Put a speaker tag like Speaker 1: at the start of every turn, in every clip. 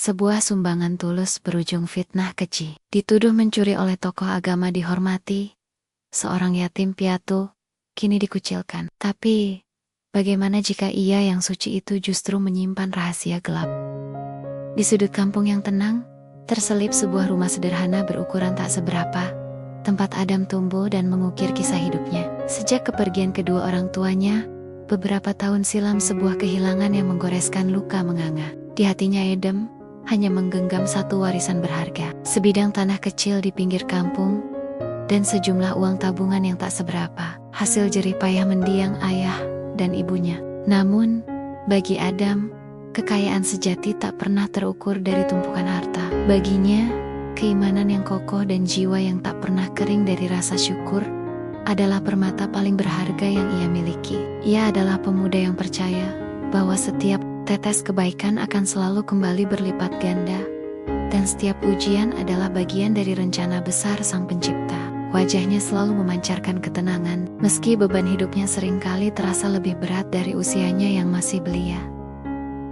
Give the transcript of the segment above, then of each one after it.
Speaker 1: sebuah sumbangan tulus berujung fitnah keji. Dituduh mencuri oleh tokoh agama dihormati, seorang yatim piatu kini dikucilkan. Tapi, bagaimana jika ia yang suci itu justru menyimpan rahasia gelap? Di sudut kampung yang tenang, terselip sebuah rumah sederhana berukuran tak seberapa, tempat Adam tumbuh dan mengukir kisah hidupnya. Sejak kepergian kedua orang tuanya, beberapa tahun silam sebuah kehilangan yang menggoreskan luka menganga. Di hatinya Adam hanya menggenggam satu warisan berharga, sebidang tanah kecil di pinggir kampung, dan sejumlah uang tabungan yang tak seberapa, hasil jerih payah mendiang ayah dan ibunya. Namun, bagi Adam, kekayaan sejati tak pernah terukur dari tumpukan harta. Baginya, keimanan yang kokoh dan jiwa yang tak pernah kering dari rasa syukur adalah permata paling berharga yang ia miliki. Ia adalah pemuda yang percaya bahwa setiap tetes kebaikan akan selalu kembali berlipat ganda, dan setiap ujian adalah bagian dari rencana besar Sang Pencipta. Wajahnya selalu memancarkan ketenangan, meski beban hidupnya seringkali terasa lebih berat dari usianya yang masih belia.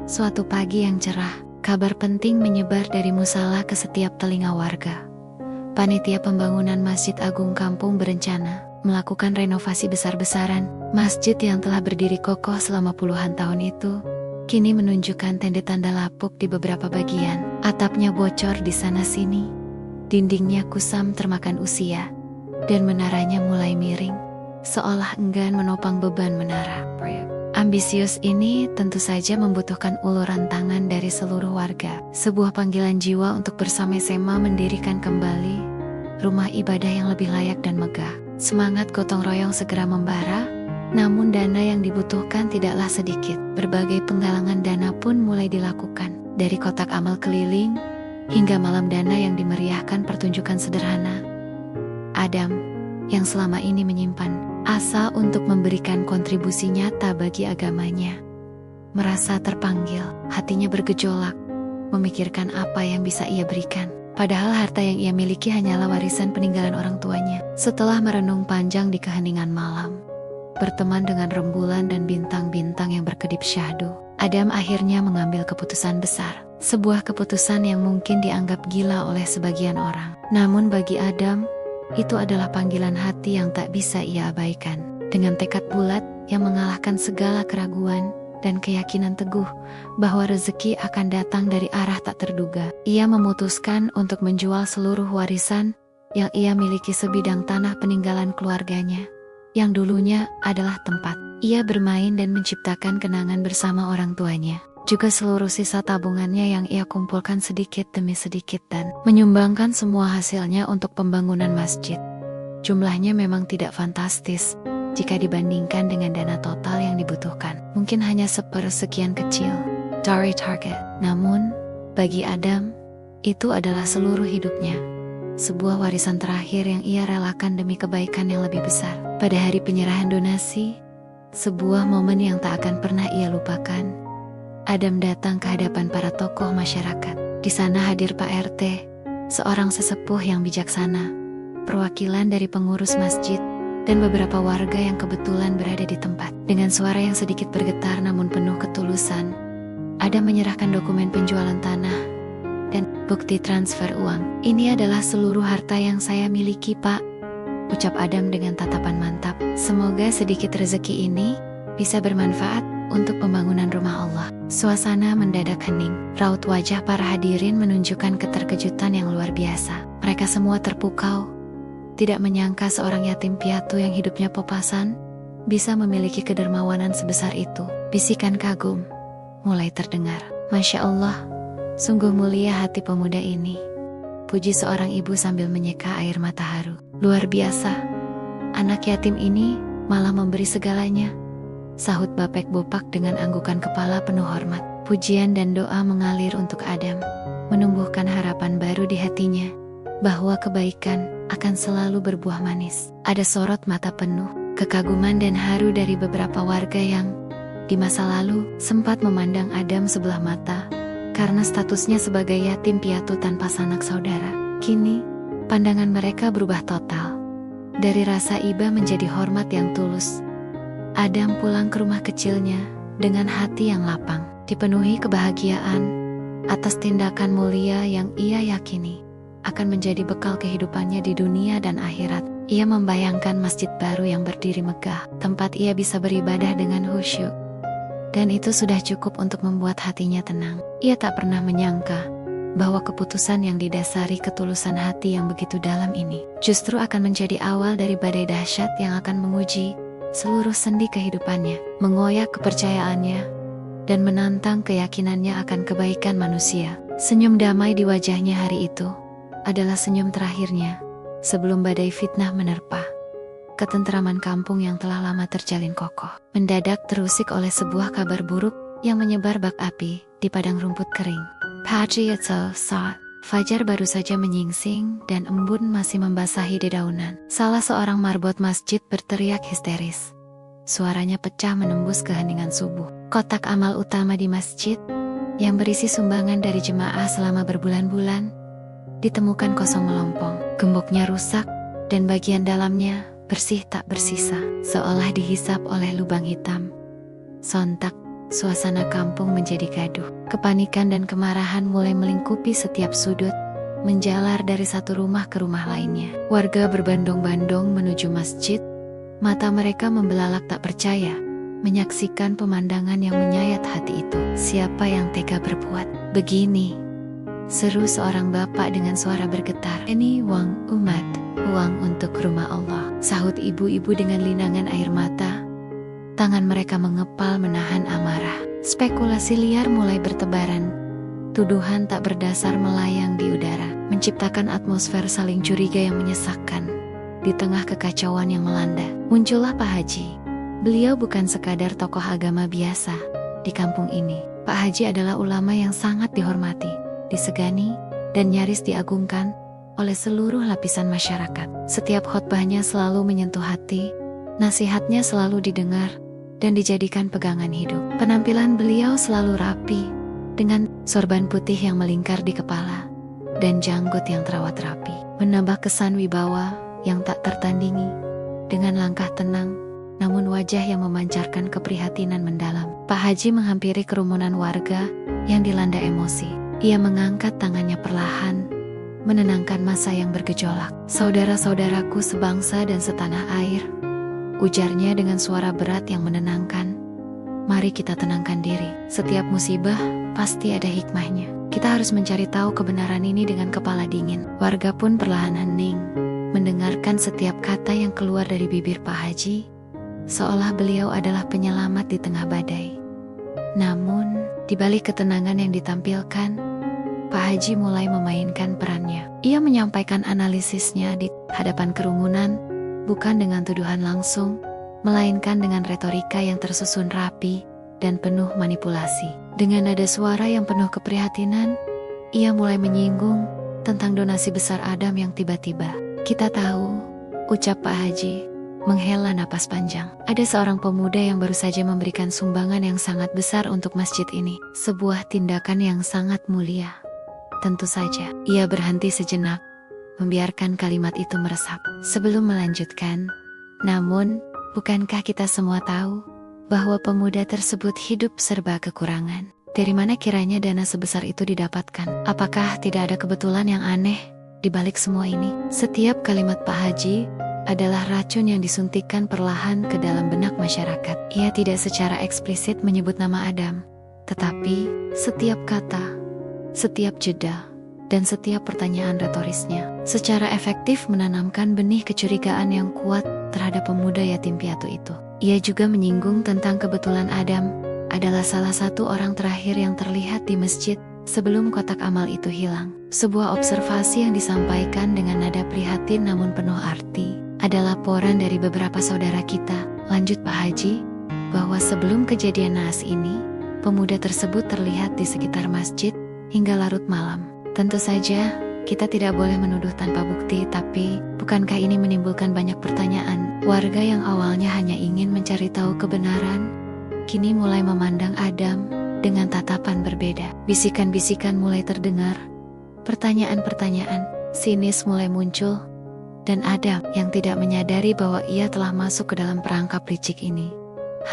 Speaker 1: Suatu pagi yang cerah, kabar penting menyebar dari musala ke setiap telinga warga. Panitia pembangunan Masjid Agung Kampung berencana melakukan renovasi besar-besaran. Masjid yang telah berdiri kokoh selama puluhan tahun itu kini menunjukkan tanda-tanda lapuk di beberapa bagian. Atapnya bocor di sana-sini, dindingnya kusam termakan usia, dan menaranya mulai miring, seolah enggan menopang beban menara. Ambisius ini tentu saja membutuhkan uluran tangan dari seluruh warga. Sebuah panggilan jiwa untuk bersama-sama mendirikan kembali rumah ibadah yang lebih layak dan megah. Semangat gotong royong segera membara, namun dana yang dibutuhkan tidaklah sedikit. Berbagai penggalangan dana pun mulai dilakukan, dari kotak amal keliling hingga malam dana yang dimeriahkan pertunjukan sederhana. Adam, yang selama ini menyimpan asa untuk memberikan kontribusi nyata bagi agamanya, merasa terpanggil. Hatinya bergejolak, memikirkan apa yang bisa ia berikan. Padahal harta yang ia miliki hanyalah warisan peninggalan orang tuanya. Setelah merenung panjang di keheningan malam, berteman dengan rembulan dan bintang-bintang yang berkedip syahdu, Adam akhirnya mengambil keputusan besar. Sebuah keputusan yang mungkin dianggap gila oleh sebagian orang. Namun bagi Adam, itu adalah panggilan hati yang tak bisa ia abaikan. Dengan tekad bulat yang mengalahkan segala keraguan dan keyakinan teguh bahwa rezeki akan datang dari arah tak terduga, ia memutuskan untuk menjual seluruh warisan yang ia miliki, sebidang tanah peninggalan keluarganya yang dulunya adalah tempat ia bermain dan menciptakan kenangan bersama orang tuanya, juga seluruh sisa tabungannya yang ia kumpulkan sedikit demi sedikit, dan menyumbangkan semua hasilnya untuk pembangunan masjid. Jumlahnya memang tidak fantastis jika dibandingkan dengan dana total yang dibutuhkan. Mungkin hanya sepersekian kecil dari target. Namun, bagi Adam, itu adalah seluruh hidupnya. Sebuah warisan terakhir yang ia relakan demi kebaikan yang lebih besar. Pada hari penyerahan donasi, sebuah momen yang tak akan pernah ia lupakan, Adam datang ke hadapan para tokoh masyarakat. Di sana hadir Pak RT, seorang sesepuh yang bijaksana, perwakilan dari pengurus masjid, dan beberapa warga yang kebetulan berada di tempat. Dengan suara yang sedikit bergetar namun penuh ketulusan, Adam menyerahkan dokumen penjualan tanah dan bukti transfer uang. "Ini adalah seluruh harta yang saya miliki, Pak," ucap Adam dengan tatapan mantap. "Semoga sedikit rezeki ini bisa bermanfaat untuk pembangunan rumah Allah." Suasana mendadak hening. Raut wajah para hadirin menunjukkan keterkejutan yang luar biasa. Mereka semua terpukau, tidak menyangka seorang yatim piatu yang hidupnya papasan bisa memiliki kedermawanan sebesar itu. Bisikan kagum mulai terdengar. "Masya Allah, sungguh mulia hati pemuda ini," puji seorang ibu sambil menyeka air mata haru. "Luar biasa, anak yatim ini malah memberi segalanya," sahut Bapek Bopak dengan anggukan kepala penuh hormat. Pujian dan doa mengalir untuk Adam, menumbuhkan harapan baru di hatinya bahwa kebaikan akan selalu berbuah manis. Ada sorot mata penuh kekaguman dan haru dari beberapa warga yang di masa lalu sempat memandang Adam sebelah mata karena statusnya sebagai yatim piatu tanpa sanak saudara. Kini, pandangan mereka berubah total. Dari rasa iba menjadi hormat yang tulus. Adam pulang ke rumah kecilnya dengan hati yang lapang, dipenuhi kebahagiaan atas tindakan mulia yang ia yakini akan menjadi bekal kehidupannya di dunia dan akhirat. Ia membayangkan masjid baru yang berdiri megah, tempat ia bisa beribadah dengan khusyuk. Dan itu sudah cukup untuk membuat hatinya tenang. Ia tak pernah menyangka bahwa keputusan yang didasari ketulusan hati yang begitu dalam ini justru akan menjadi awal dari badai dahsyat yang akan menguji seluruh sendi kehidupannya, mengoyak kepercayaannya, dan menantang keyakinannya akan kebaikan manusia. Senyum damai di wajahnya hari itu adalah senyum terakhirnya sebelum badai fitnah menerpa ketentraman kampung yang telah lama terjalin kokoh. Mendadak terusik oleh sebuah kabar buruk yang menyebar bak api di padang rumput kering. Pagi itu saat fajar baru saja menyingsing dan embun masih membasahi dedaunan, salah seorang marbot masjid berteriak histeris. Suaranya pecah menembus keheningan subuh. Kotak amal utama di masjid yang berisi sumbangan dari jemaah selama berbulan-bulan ditemukan kosong melompong. Gemboknya rusak dan bagian dalamnya bersih tak bersisa, seolah dihisap oleh lubang hitam. Sontak, suasana kampung menjadi gaduh. Kepanikan dan kemarahan mulai melingkupi setiap sudut, menjalar dari satu rumah ke rumah lainnya. Warga berbondong-bondong menuju masjid, mata mereka membelalak tak percaya, menyaksikan pemandangan yang menyayat hati itu. Siapa yang tega berbuat begini? Seru seorang bapak dengan suara bergetar. Ini uang umat, uang untuk rumah Allah, sahut ibu-ibu dengan linangan air mata. Tangan mereka mengepal menahan amarah. Spekulasi liar mulai bertebaran. Tuduhan tak berdasar melayang di udara, menciptakan atmosfer saling curiga yang menyesakkan. Di tengah kekacauan yang melanda, muncullah Pak Haji. Beliau bukan sekadar tokoh agama biasa di kampung ini. Pak Haji adalah ulama yang sangat dihormati, disegani, dan nyaris diagungkan oleh seluruh lapisan masyarakat. Setiap khotbahnya selalu menyentuh hati, nasihatnya selalu didengar dan dijadikan pegangan hidup. Penampilan beliau selalu rapi, dengan sorban putih yang melingkar di kepala dan janggut yang terawat rapi, menambah kesan wibawa yang tak tertandingi. Dengan langkah tenang, namun wajah yang memancarkan keprihatinan mendalam, Pak Haji menghampiri kerumunan warga yang dilanda emosi. Ia mengangkat tangannya perlahan, menenangkan massa yang bergejolak. Saudara-saudaraku sebangsa dan setanah air, ujarnya dengan suara berat yang menenangkan. Mari kita tenangkan diri. Setiap musibah pasti ada hikmahnya. Kita harus mencari tahu kebenaran ini dengan kepala dingin. Warga pun perlahan hening, mendengarkan setiap kata yang keluar dari bibir Pak Haji, seolah beliau adalah penyelamat di tengah badai. Namun, di balik ketenangan yang ditampilkan, Pak Haji mulai memainkan perannya. Ia menyampaikan analisisnya di hadapan kerumunan, bukan dengan tuduhan langsung, melainkan dengan retorika yang tersusun rapi dan penuh manipulasi. Dengan nada suara yang penuh keprihatinan, ia mulai menyinggung tentang donasi besar Adam yang tiba-tiba. Kita tahu, ucap Pak Haji, menghela napas panjang. Ada seorang pemuda yang baru saja memberikan sumbangan yang sangat besar untuk masjid ini. Sebuah tindakan yang sangat mulia. Tentu saja, ia berhenti sejenak, membiarkan kalimat itu meresap. Sebelum melanjutkan, namun, bukankah kita semua tahu bahwa pemuda tersebut hidup serba kekurangan? Dari mana kiranya dana sebesar itu didapatkan? Apakah tidak ada kebetulan yang aneh di balik semua ini? Setiap kalimat Pak Haji adalah racun yang disuntikkan perlahan ke dalam benak masyarakat. Ia tidak secara eksplisit menyebut nama Adam, tetapi setiap kata, setiap jeda, dan setiap pertanyaan retorisnya secara efektif menanamkan benih kecurigaan yang kuat terhadap pemuda yatim piatu itu. Ia juga menyinggung tentang kebetulan Adam adalah salah satu orang terakhir yang terlihat di masjid sebelum kotak amal itu hilang. Sebuah observasi yang disampaikan dengan nada prihatin namun penuh arti adalah laporan dari beberapa saudara kita, lanjut Pak Haji, bahwa sebelum kejadian naas ini, pemuda tersebut terlihat di sekitar masjid hingga larut malam. Tentu saja, kita tidak boleh menuduh tanpa bukti, tapi bukankah ini menimbulkan banyak pertanyaan? Warga yang awalnya hanya ingin mencari tahu kebenaran, kini mulai memandang Adam dengan tatapan berbeda. Bisikan-bisikan mulai terdengar, pertanyaan-pertanyaan sinis mulai muncul, dan Adam yang tidak menyadari bahwa ia telah masuk ke dalam perangkap licik ini,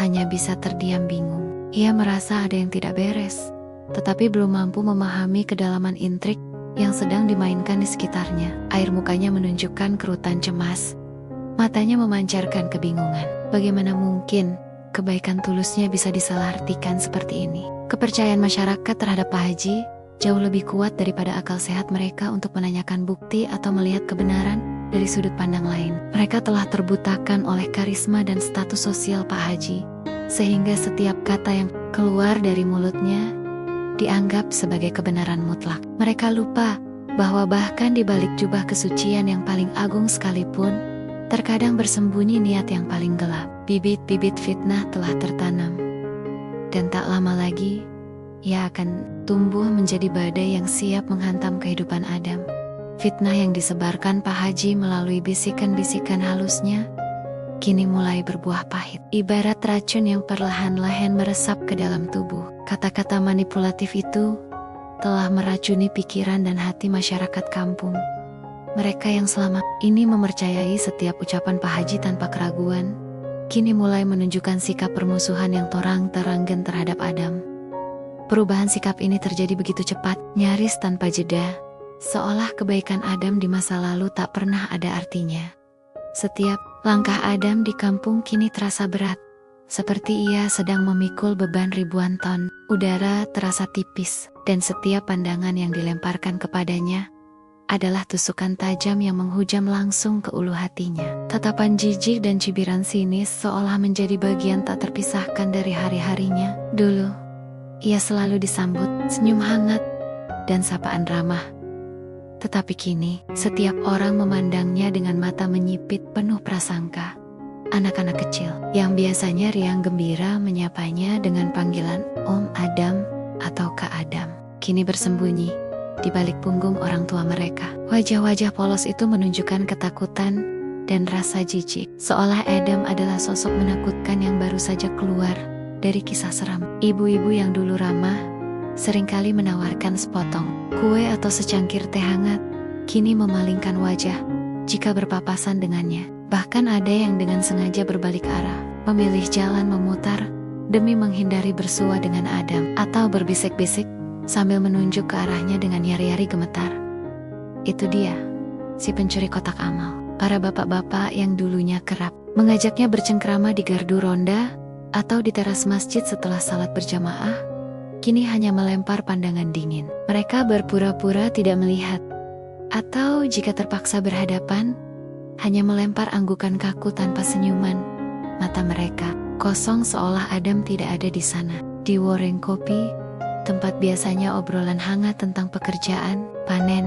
Speaker 1: hanya bisa terdiam bingung. Ia merasa ada yang tidak beres, tetapi belum mampu memahami kedalaman intrik yang sedang dimainkan di sekitarnya. Air mukanya menunjukkan kerutan cemas, matanya memancarkan kebingungan. Bagaimana mungkin kebaikan tulusnya bisa disalahartikan seperti ini? Kepercayaan masyarakat terhadap Pak Haji jauh lebih kuat daripada akal sehat mereka untuk menanyakan bukti atau melihat kebenaran dari sudut pandang lain. Mereka telah terbutakan oleh karisma dan status sosial Pak Haji, sehingga setiap kata yang keluar dari mulutnya dianggap sebagai kebenaran mutlak. Mereka lupa bahwa bahkan di balik jubah kesucian yang paling agung sekalipun, terkadang bersembunyi niat yang paling gelap. Bibit-bibit fitnah telah tertanam, dan tak lama lagi ia akan tumbuh menjadi badai yang siap menghantam kehidupan Adam. Fitnah yang disebarkan Pak Haji melalui bisikan-bisikan halusnya kini mulai berbuah pahit. Ibarat racun yang perlahan-lahan meresap ke dalam tubuh. Kata-kata manipulatif itu telah meracuni pikiran dan hati masyarakat kampung. Mereka yang selama ini mempercayai setiap ucapan Pak Haji tanpa keraguan, kini mulai menunjukkan sikap permusuhan yang terang-terangan terhadap Adam. Perubahan sikap ini terjadi begitu cepat, nyaris tanpa jeda, seolah kebaikan Adam di masa lalu tak pernah ada artinya. Setiap langkah Adam di kampung kini terasa berat, seperti ia sedang memikul beban ribuan ton. Udara terasa tipis, dan setiap pandangan yang dilemparkan kepadanya adalah tusukan tajam yang menghujam langsung ke ulu hatinya. Tatapan jijik dan cibiran sinis seolah menjadi bagian tak terpisahkan dari hari-harinya. Dulu ia selalu disambut senyum hangat dan sapaan ramah. Tetapi kini, setiap orang memandangnya dengan mata menyipit penuh prasangka. Anak-anak kecil yang biasanya riang gembira menyapanya dengan panggilan Om Adam atau Kak Adam, kini bersembunyi di balik punggung orang tua mereka. Wajah-wajah polos itu menunjukkan ketakutan dan rasa jijik, seolah Adam adalah sosok menakutkan yang baru saja keluar dari kisah seram. Ibu-ibu yang dulu ramah seringkali menawarkan sepotong kue atau secangkir teh hangat, kini memalingkan wajah jika berpapasan dengannya. Bahkan ada yang dengan sengaja berbalik arah, memilih jalan memutar demi menghindari bersua dengan Adam, atau berbisik-bisik sambil menunjuk ke arahnya dengan yari-yari gemetar. Itu dia, si pencuri kotak amal. Para bapak-bapak yang dulunya kerap mengajaknya bercengkrama di gardu ronda atau di teras masjid setelah salat berjamaah, kini hanya melempar pandangan dingin. Mereka berpura-pura tidak melihat, atau jika terpaksa berhadapan, hanya melempar anggukan kaku tanpa senyuman. Mata mereka kosong seolah Adam tidak ada di sana. Di warung kopi, tempat biasanya obrolan hangat tentang pekerjaan, panen,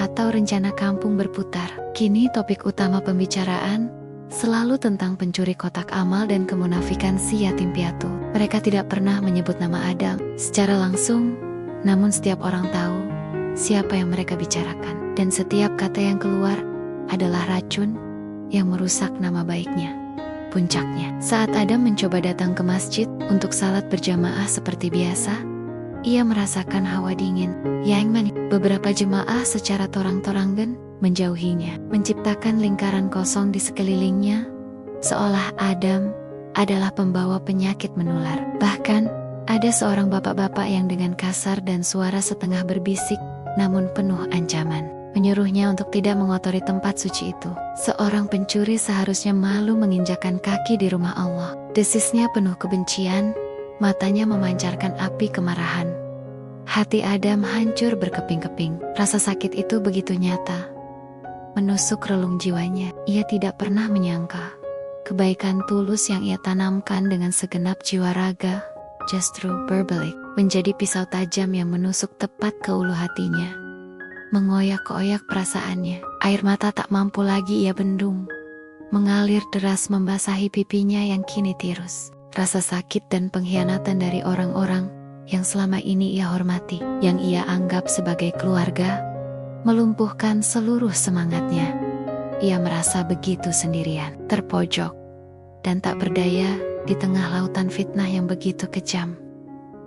Speaker 1: atau rencana kampung berputar, kini topik utama pembicaraan selalu tentang pencuri kotak amal dan kemunafikan si yatim piatu. Mereka tidak pernah menyebut nama Adam secara langsung, namun setiap orang tahu siapa yang mereka bicarakan. Dan setiap kata yang keluar adalah racun yang merusak nama baiknya. Puncaknya, saat Adam mencoba datang ke masjid untuk salat berjamaah seperti biasa, ia merasakan hawa dingin yang manis. Beberapa jemaah secara torang-torangan menjauhinya, menciptakan lingkaran kosong di sekelilingnya, seolah Adam adalah pembawa penyakit menular. Bahkan, ada seorang bapak-bapak yang dengan kasar dan suara setengah berbisik, namun penuh ancaman, menyuruhnya untuk tidak mengotori tempat suci itu. Seorang pencuri seharusnya malu menginjakan kaki di rumah Allah. Desisnya penuh kebencian, matanya memancarkan api kemarahan. Hati Adam hancur berkeping-keping. Rasa sakit itu begitu nyata, menusuk relung jiwanya. Ia tidak pernah menyangka kebaikan tulus yang ia tanamkan dengan segenap jiwa raga justru berbalik menjadi pisau tajam yang menusuk tepat ke ulu hatinya, mengoyak-oyak perasaannya. Air mata tak mampu lagi ia bendung, mengalir deras membasahi pipinya yang kini tirus. Rasa sakit dan pengkhianatan dari orang-orang yang selama ini ia hormati, yang ia anggap sebagai keluarga, melumpuhkan seluruh semangatnya. Ia merasa begitu sendirian, terpojok, dan tak berdaya di tengah lautan fitnah yang begitu kejam.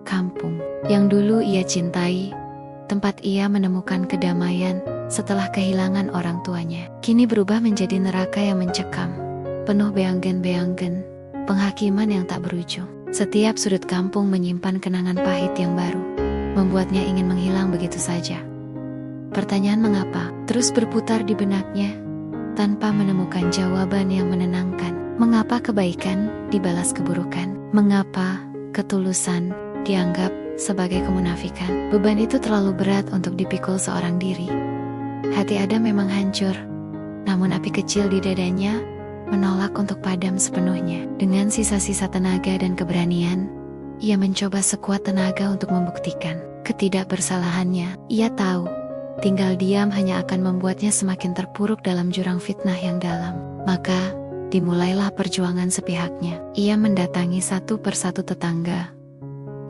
Speaker 1: Kampung yang dulu ia cintai, tempat ia menemukan kedamaian setelah kehilangan orang tuanya, kini berubah menjadi neraka yang mencekam, penuh beanggen-beanggen, penghakiman yang tak berujung. Setiap sudut kampung menyimpan kenangan pahit yang baru. membuatnya ingin menghilang begitu saja. Pertanyaan mengapa terus berputar di benaknya, tanpa menemukan jawaban yang menenangkan. Mengapa kebaikan dibalas keburukan? Mengapa ketulusan dianggap sebagai kemunafikan? Beban itu terlalu berat untuk dipikul seorang diri. Hati Adam memang hancur, namun api kecil di dadanya menolak untuk padam sepenuhnya. Dengan sisa-sisa tenaga dan keberanian, ia mencoba sekuat tenaga untuk membuktikan ketidakbersalahannya. Ia tahu, tinggal diam hanya akan membuatnya semakin terpuruk dalam jurang fitnah yang dalam. Maka, dimulailah perjuangan sepihaknya. Ia mendatangi satu persatu tetangga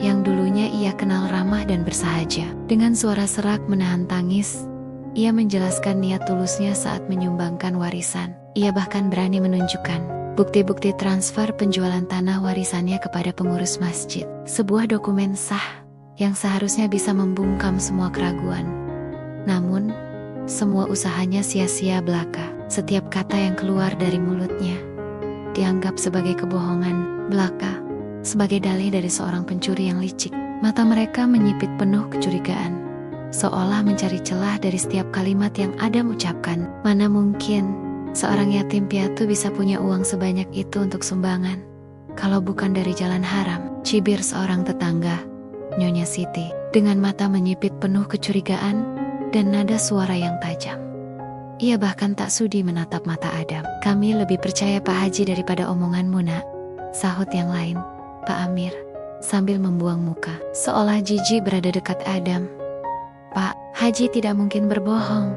Speaker 1: yang dulunya ia kenal ramah dan bersahaja. Dengan suara serak menahan tangis, ia menjelaskan niat tulusnya saat menyumbangkan warisan. Ia bahkan berani menunjukkan bukti-bukti transfer penjualan tanah warisannya kepada pengurus masjid. Sebuah dokumen sah yang seharusnya bisa membungkam semua keraguan. Namun, semua usahanya sia-sia belaka. Setiap kata yang keluar dari mulutnya dianggap sebagai kebohongan belaka, sebagai dalih dari seorang pencuri yang licik. Mata mereka menyipit penuh kecurigaan, seolah mencari celah dari setiap kalimat yang Adam ucapkan. Mana mungkin seorang yatim piatu bisa punya uang sebanyak itu untuk sumbangan, kalau bukan dari jalan haram? Cibir seorang tetangga, Nyonya Siti, dengan mata menyipit penuh kecurigaan dan nada suara yang tajam. Ia bahkan tak sudi menatap mata Adam. Kami lebih percaya Pak Haji daripada omonganmu, nak, sahut yang lain, Pak Amir, sambil membuang muka, seolah jijik berada dekat Adam. Pak Haji tidak mungkin berbohong.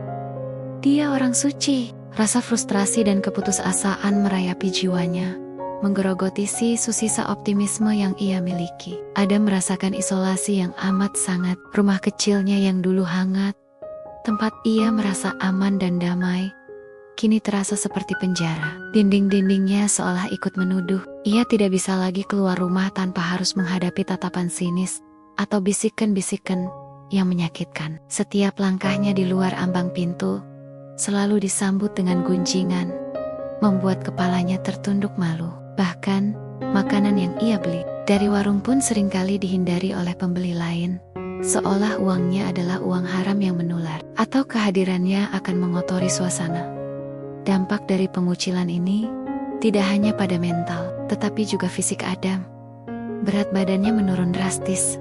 Speaker 1: Dia orang suci. Rasa frustrasi dan keputusasaan merayapi jiwanya, menggerogoti sisa optimisme yang ia miliki. Adam merasakan isolasi yang amat sangat. Rumah kecilnya yang dulu hangat, tempat ia merasa aman dan damai, kini terasa seperti penjara. Dinding-dindingnya seolah ikut menuduh. Ia tidak bisa lagi keluar rumah tanpa harus menghadapi tatapan sinis atau bisikan-bisikan yang menyakitkan. Setiap langkahnya di luar ambang pintu selalu disambut dengan gunjingan, membuat kepalanya tertunduk malu. Bahkan, makanan yang ia beli dari warung pun seringkali dihindari oleh pembeli lain, seolah uangnya adalah uang haram yang menular, atau kehadirannya akan mengotori suasana. Dampak dari pengucilan ini tidak hanya pada mental, tetapi juga fisik Adam. Berat badannya menurun drastis.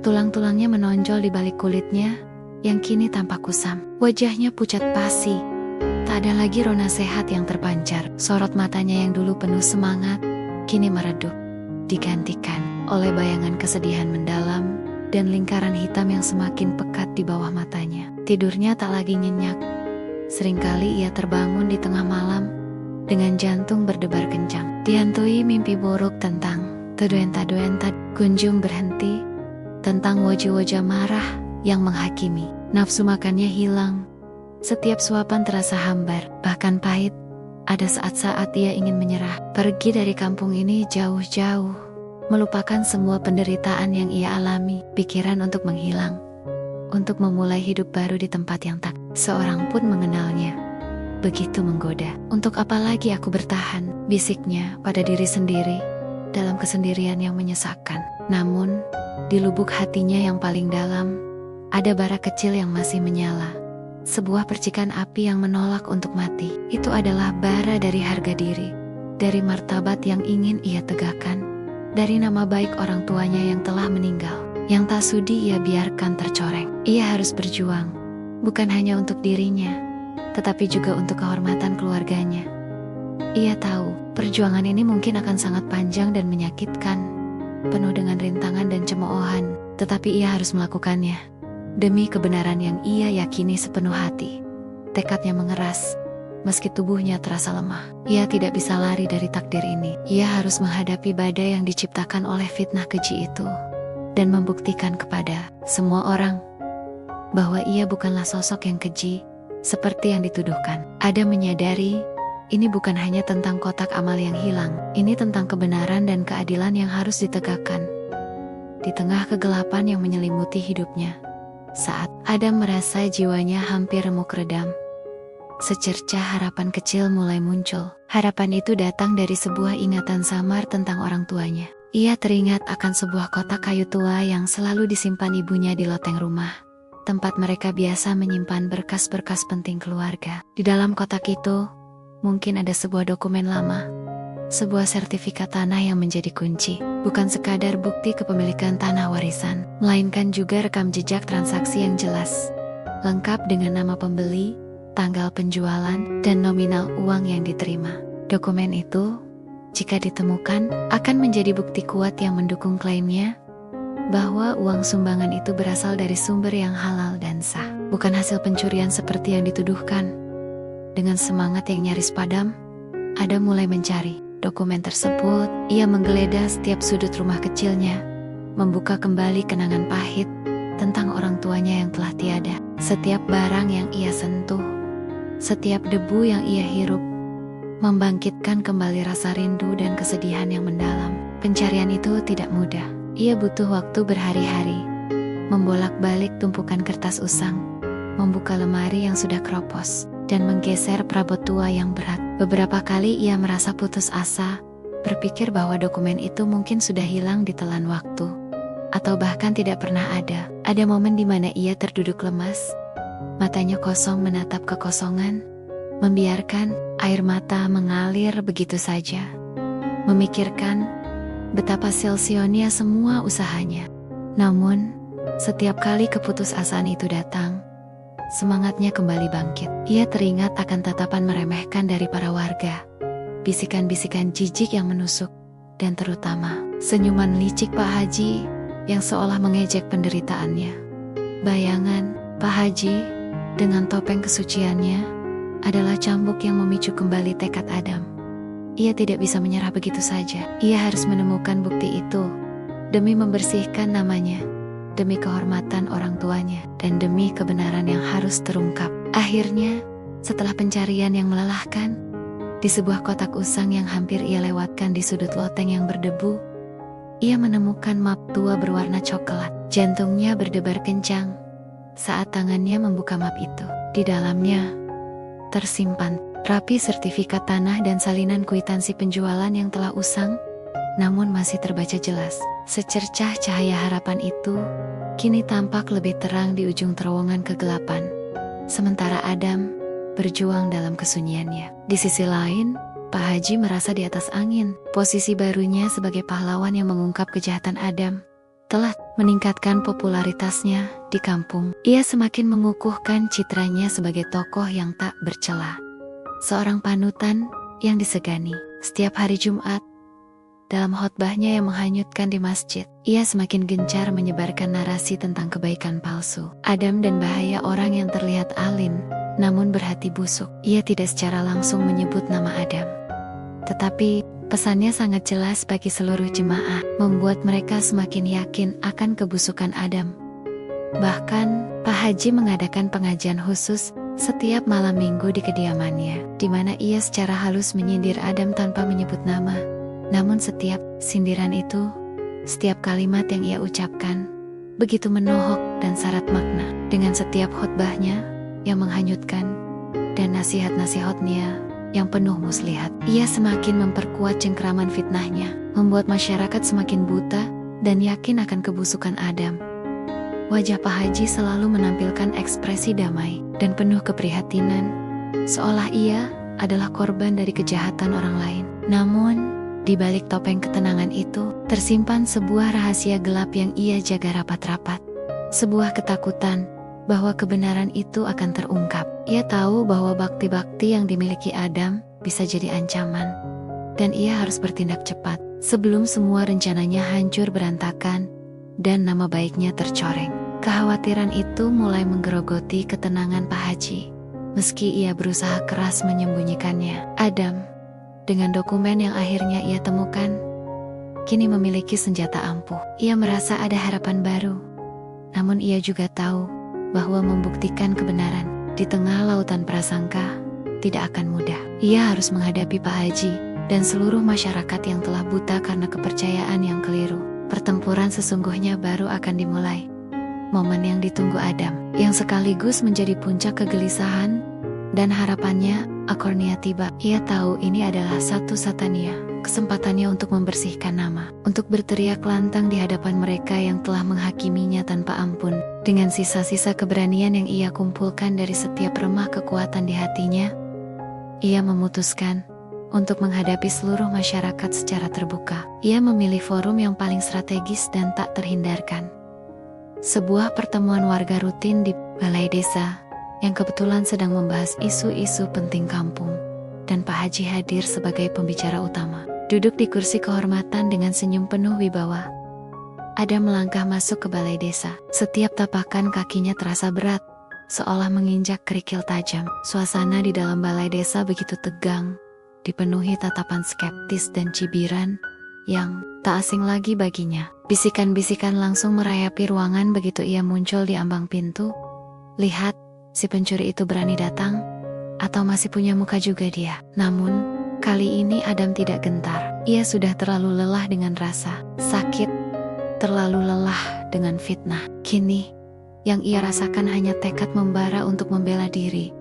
Speaker 1: Tulang-tulangnya menonjol di balik kulitnya yang kini tampak kusam. Wajahnya pucat pasi. Tak ada lagi rona sehat yang terpancar. Sorot matanya yang dulu penuh semangat, kini meredup, digantikan oleh bayangan kesedihan mendalam dan lingkaran hitam yang semakin pekat di bawah matanya. Tidurnya tak lagi nyenyak. Seringkali ia terbangun di tengah malam dengan jantung berdebar kencang, dihantui mimpi buruk tentang tadoen tak kunjung berhenti, tentang wajah-wajah marah yang menghakimi. Nafsu makannya hilang. Setiap suapan terasa hambar, bahkan pahit. Ada saat-saat ia ingin menyerah, pergi dari kampung ini jauh-jauh, melupakan semua penderitaan yang ia alami. Pikiran untuk menghilang, untuk memulai hidup baru di tempat yang tak seorang pun mengenalnya. Begitu menggoda. Untuk apa lagi aku bertahan, bisiknya pada diri sendiri, dalam kesendirian yang menyesakkan. Namun, di lubuk hatinya yang paling dalam, ada bara kecil yang masih menyala. Sebuah percikan api yang menolak untuk mati. Itu adalah bara dari harga diri, dari martabat yang ingin ia tegakkan, dari nama baik orang tuanya yang telah meninggal, yang tak sudi ia biarkan tercoreng. Ia harus berjuang, bukan hanya untuk dirinya, tetapi juga untuk kehormatan keluarganya. Ia tahu, perjuangan ini mungkin akan sangat panjang dan menyakitkan, penuh dengan rintangan dan cemoohan, tetapi ia harus melakukannya demi kebenaran yang ia yakini sepenuh hati. Tekadnya mengeras, meski tubuhnya terasa lemah. Ia tidak bisa lari dari takdir ini. Ia harus menghadapi badai yang diciptakan oleh fitnah keji itu, dan membuktikan kepada semua orang bahwa ia bukanlah sosok yang keji seperti yang dituduhkan. Adam menyadari, ini bukan hanya tentang kotak amal yang hilang. Ini tentang kebenaran dan keadilan yang harus ditegakkan di tengah kegelapan yang menyelimuti hidupnya. Saat Adam merasa jiwanya hampir remuk redam, secercah harapan kecil mulai muncul. Harapan itu datang dari sebuah ingatan samar tentang orang tuanya. Ia teringat akan sebuah kotak kayu tua yang selalu disimpan ibunya di loteng rumah, tempat mereka biasa menyimpan berkas-berkas penting keluarga. Di dalam kotak itu, mungkin ada sebuah dokumen lama, sebuah sertifikat tanah yang menjadi kunci. Bukan sekadar bukti kepemilikan tanah warisan, melainkan juga rekam jejak transaksi yang jelas, lengkap dengan nama pembeli, tanggal penjualan, dan nominal uang yang diterima. Dokumen itu, jika ditemukan, akan menjadi bukti kuat yang mendukung klaimnya bahwa uang sumbangan itu berasal dari sumber yang halal dan sah, bukan hasil pencurian seperti yang dituduhkan. Dengan semangat yang nyaris padam, Adam mulai mencari dokumen tersebut. Ia menggeledah setiap sudut rumah kecilnya, membuka kembali kenangan pahit tentang orang tuanya yang telah tiada. Setiap barang yang ia sentuh, setiap debu yang ia hirup, membangkitkan kembali rasa rindu dan kesedihan yang mendalam. Pencarian itu tidak mudah. Ia butuh waktu berhari-hari, membolak-balik tumpukan kertas usang, membuka lemari yang sudah keropos, dan menggeser perabot tua yang berat. Beberapa kali ia merasa putus asa, berpikir bahwa dokumen itu mungkin sudah hilang ditelan waktu, atau bahkan tidak pernah ada. Ada momen di mana ia terduduk lemas, matanya kosong menatap kekosongan, membiarkan air mata mengalir begitu saja, memikirkan betapa sia-sia semua usahanya. Namun, setiap kali keputusasaan itu datang, semangatnya kembali bangkit. Ia teringat akan tatapan meremehkan dari para warga, bisikan-bisikan jijik yang menusuk, dan terutama senyuman licik Pak Haji yang seolah mengejek penderitaannya. Bayangan Pak Haji dengan topeng kesuciannya adalah cambuk yang memicu kembali tekad Adam. Ia tidak bisa menyerah begitu saja. Ia harus menemukan bukti itu demi membersihkan namanya, demi kehormatan orang tuanya, dan demi kebenaran yang harus terungkap. Akhirnya, setelah pencarian yang melelahkan, di sebuah kotak usang yang hampir ia lewatkan di sudut loteng yang berdebu, ia menemukan map tua berwarna coklat. Jantungnya berdebar kencang saat tangannya membuka map itu. Di dalamnya tersimpan rapi sertifikat tanah dan salinan kwitansi penjualan yang telah usang, namun masih terbaca jelas. Secercah cahaya harapan itu kini tampak lebih terang di ujung terowongan kegelapan, sementara Adam berjuang dalam kesunyiannya. Di sisi lain, Pak Haji merasa di atas angin. Posisi barunya sebagai pahlawan yang mengungkap kejahatan Adam telah meningkatkan popularitasnya di kampung. Ia semakin mengukuhkan citranya sebagai tokoh yang tak bercela, seorang panutan yang disegani. Setiap hari Jumat, dalam khotbahnya yang menghanyutkan di masjid, ia semakin gencar menyebarkan narasi tentang kebaikan palsu, Adam dan bahaya orang yang terlihat alim, namun berhati busuk. Ia tidak secara langsung menyebut nama Adam, tetapi pesannya sangat jelas bagi seluruh jemaah, membuat mereka semakin yakin akan kebusukan Adam. Bahkan, Pak Haji mengadakan pengajian khusus setiap malam minggu di kediamannya, di mana ia secara halus menyindir Adam tanpa menyebut nama. Namun setiap sindiran itu, setiap kalimat yang ia ucapkan, begitu menohok dan syarat makna. Dengan setiap khotbahnya yang menghanyutkan dan nasihat-nasihatnya yang penuh muslihat, ia semakin memperkuat cengkraman fitnahnya, membuat masyarakat semakin buta dan yakin akan kebusukan Adam. Wajah Pak Haji selalu menampilkan ekspresi damai dan penuh keprihatinan, seolah ia adalah korban dari kejahatan orang lain. Namun, di balik topeng ketenangan itu, tersimpan sebuah rahasia gelap yang ia jaga rapat-rapat. Sebuah ketakutan bahwa kebenaran itu akan terungkap. Ia tahu bahwa bakti-bakti yang dimiliki Adam bisa jadi ancaman, dan ia harus bertindak cepat sebelum semua rencananya hancur berantakan dan nama baiknya tercoreng. Kekhawatiran itu mulai menggerogoti ketenangan Pak Haji, meski ia berusaha keras menyembunyikannya. Adam, dengan dokumen yang akhirnya ia temukan, kini memiliki senjata ampuh. Ia merasa ada harapan baru, namun ia juga tahu bahwa membuktikan kebenaran di tengah lautan prasangka tidak akan mudah. Ia harus menghadapi Pak Haji dan seluruh masyarakat yang telah buta karena kepercayaan yang keliru. Pertempuran sesungguhnya baru akan dimulai. Momen yang ditunggu Adam, yang sekaligus menjadi puncak kegelisahan dan harapannya, akhirnya tiba. Ia tahu ini adalah satu-satunya kesempatannya untuk membersihkan nama, untuk berteriak lantang di hadapan mereka yang telah menghakiminya tanpa ampun. Dengan sisa-sisa keberanian yang ia kumpulkan dari setiap remah kekuatan di hatinya, ia memutuskan untuk menghadapi seluruh masyarakat secara terbuka. Ia memilih forum yang paling strategis dan tak terhindarkan. Sebuah pertemuan warga rutin di balai desa yang kebetulan sedang membahas isu-isu penting kampung, dan Pak Haji hadir sebagai pembicara utama. Duduk di kursi kehormatan dengan senyum penuh wibawa, Adam melangkah masuk ke balai desa. Setiap tapakan kakinya terasa berat, seolah menginjak kerikil tajam. Suasana di dalam balai desa begitu tegang, dipenuhi tatapan skeptis dan cibiran yang tak asing lagi baginya. Bisikan-bisikan langsung merayapi ruangan begitu ia muncul di ambang pintu. Lihat, si pencuri itu berani datang, atau masih punya muka juga dia. Namun, kali ini Adam tidak gentar. Ia sudah terlalu lelah dengan rasa sakit, terlalu lelah dengan fitnah. Kini, yang ia rasakan hanya tekad membara untuk membela diri.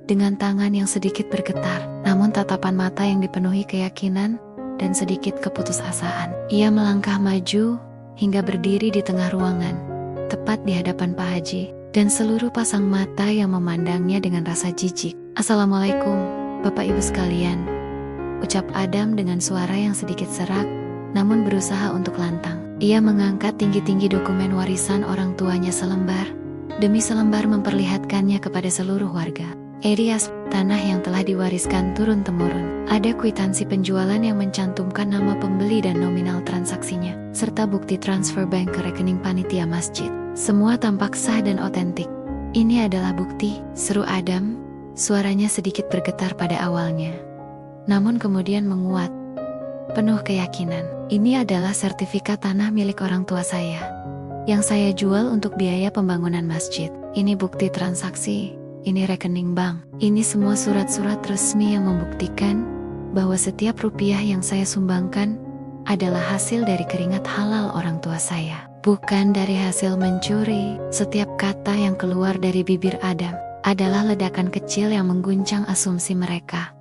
Speaker 1: Dengan tangan yang sedikit bergetar, namun tatapan mata yang dipenuhi keyakinan dan sedikit keputusasaan. Ia melangkah maju hingga berdiri di tengah ruangan, tepat di hadapan Pak Haji, dan seluruh pasang mata yang memandangnya dengan rasa jijik. "Assalamualaikum, Bapak Ibu sekalian," ucap Adam dengan suara yang sedikit serak, namun berusaha untuk lantang. Ia mengangkat tinggi-tinggi dokumen warisan orang tuanya selembar, demi selembar memperlihatkannya kepada seluruh warga. Erias, tanah yang telah diwariskan turun-temurun. Ada kwitansi penjualan yang mencantumkan nama pembeli dan nominal transaksinya, serta bukti transfer bank ke rekening panitia masjid. Semua tampak sah dan otentik. "Ini adalah bukti," seru Adam. Suaranya sedikit bergetar pada awalnya, namun kemudian menguat, penuh keyakinan. "Ini adalah sertifikat tanah milik orang tua saya, yang saya jual untuk biaya pembangunan masjid. Ini bukti transaksi. Ini rekening bank. Ini semua surat-surat resmi yang membuktikan bahwa setiap rupiah yang saya sumbangkan adalah hasil dari keringat halal orang tua saya, bukan dari hasil mencuri." Setiap kata yang keluar dari bibir Adam adalah ledakan kecil yang mengguncang asumsi mereka.